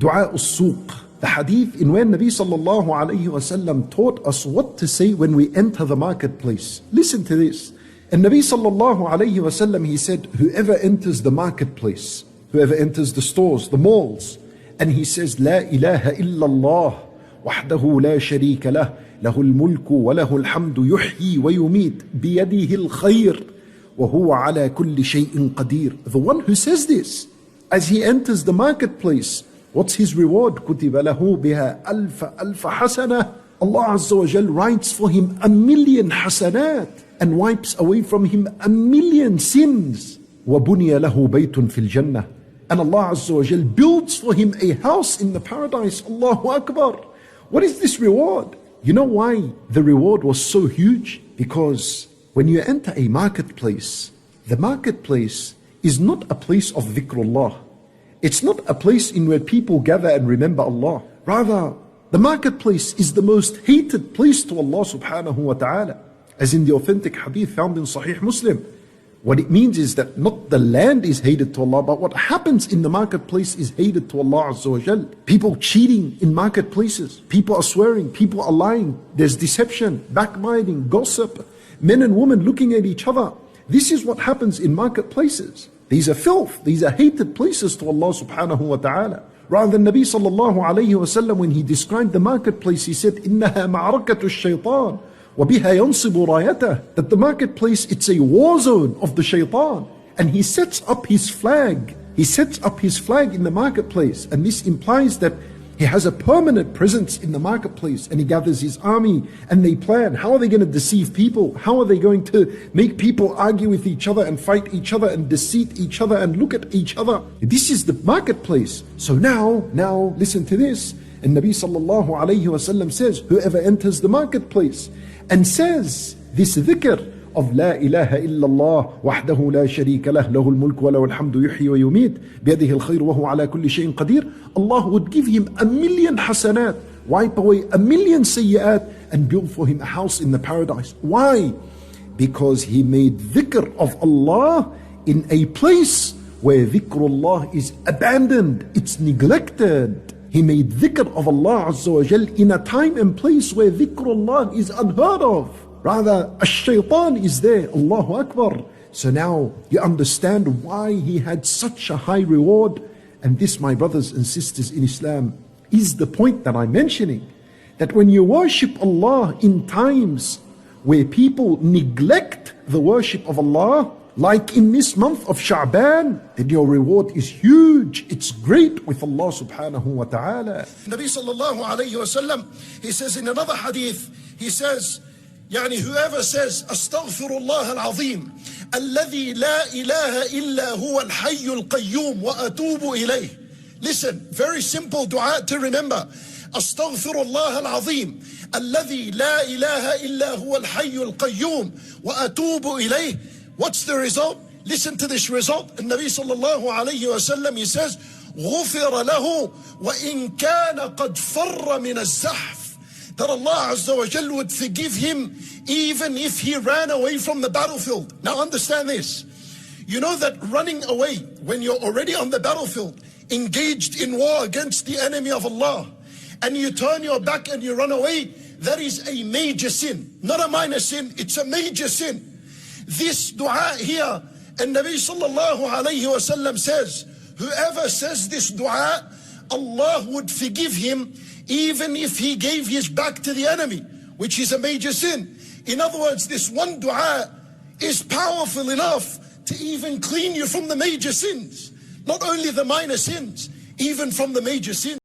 Dua al-Suq, the hadith in where Nabi sallallahu alayhi wasallam taught us what to say when we enter the marketplace. Listen to this. And Nabi sallallahu alayhi wasallam, he said, whoever enters the marketplace, whoever enters the stores, the malls, and he says, La ilaha illallah, wahdahu la sharika lah, lahul mulku wa lahul hamdu yuhyi wa yumit, biyadihi al-khayr, wa huwa ala kulli shay'in qadir. The one who says this, as he enters the marketplace, what's his reward? كُتِبَ لَهُ بِهَا أَلْفَ حَسَنَةٍ. Allah Azza wa Jal writes for him 1,000,000 hasanat and wipes away from him 1,000,000 sins. وَبُنِيَ لَهُ بَيْتٌ فِي الْجَنَّةِ. And Allah Azza wa Jal builds for him a house in the paradise. Allahu Akbar. What is this reward? You know why the reward was so huge? Because when you enter a marketplace, the marketplace is not a place of dhikrullah. It's not a place in where people gather and remember Allah. Rather, the marketplace is the most hated place to Allah subhanahu wa ta'ala. As in the authentic hadith found in Sahih Muslim. What it means is that not the land is hated to Allah, but what happens in the marketplace is hated to Allah Azza wa Jal. People cheating in marketplaces. People are swearing. People are lying. There's deception, backbiting, gossip. Men and women looking at each other. This is what happens in marketplaces. These are filth. These are hated places to Allah subhanahu wa ta'ala. Rather than Nabi sallallahu alayhi wa sallam, when he described the marketplace, he said, إِنَّهَا مَعْرَكَةُ الشَّيْطَانِ وَبِهَا يَنْصِبُ رَايَتَهُ. That the marketplace, it's a war zone of the shaitan. And he sets up his flag. He sets up his flag in the marketplace. And this implies that he has a permanent presence in the marketplace, and he gathers his army and they plan. How are they going to deceive people? How are they going to make people argue with each other and fight each other and deceit each other and look at each other? This is the marketplace. So now listen to this. And Nabi sallallahu alayhi wa sallam says, whoever enters the marketplace and says this dhikr of La ilaha illallah, wahdahu la sharika lah, lahul mulku wa lahul hamdu yuhyi wa yumit, biyadihi al-khayr wa huwa ala kulli shay'in qadir, Allah would give him 1,000,000 hasanat, wipe away 1,000,000 sayyi'at, and build for him a house in the paradise. Why? Because he made dhikr of Allah in a place where dhikrullah is abandoned, it's neglected. He made dhikr of Allah Azza wa Jal in a time and place where dhikrullah is unheard of. Rather, ash-shaytan is there. Allahu Akbar. So now you understand why he had such a high reward. And this, my brothers and sisters in Islam, is the point that I'm mentioning. That when you worship Allah in times where people neglect the worship of Allah, like in this month of Sha'ban, then your reward is huge. It's great with Allah subhanahu wa ta'ala. Nabi sallallahu alayhi wa sallam, he says in another hadith, he says, whoever says astaghfirullah al-azim alladhi la ilaha illa huwa al-hayy al-qayyum wa atubu ilayh. Listen, very simple dua to remember. Astaghfirullah al-azim alladhi la ilaha illa huwa al-hayy al-qayyum wa atubu ilayh. What's the result? Listen to this result. And Nabi sallallahu alayhi wa sallam, he says, غُفِرَ لَهُ وَإِن كَانَ قَدْ فَرَّ مِنَ الزَّحْفِ. That Allah Azza wa Jal would forgive him even if he ran away from the battlefield. Now understand this. You know that running away when you're already on the battlefield, engaged in war against the enemy of Allah, and you turn your back and you run away, that is a major sin. Not a minor sin, it's a major sin. This dua here, and Nabi sallallahu alayhi wa sallam says, whoever says this dua, Allah would forgive him even if he gave his back to the enemy, which is a major sin. In other words, this one dua is powerful enough to even clean you from the major sins. Not only the minor sins, even from the major sins.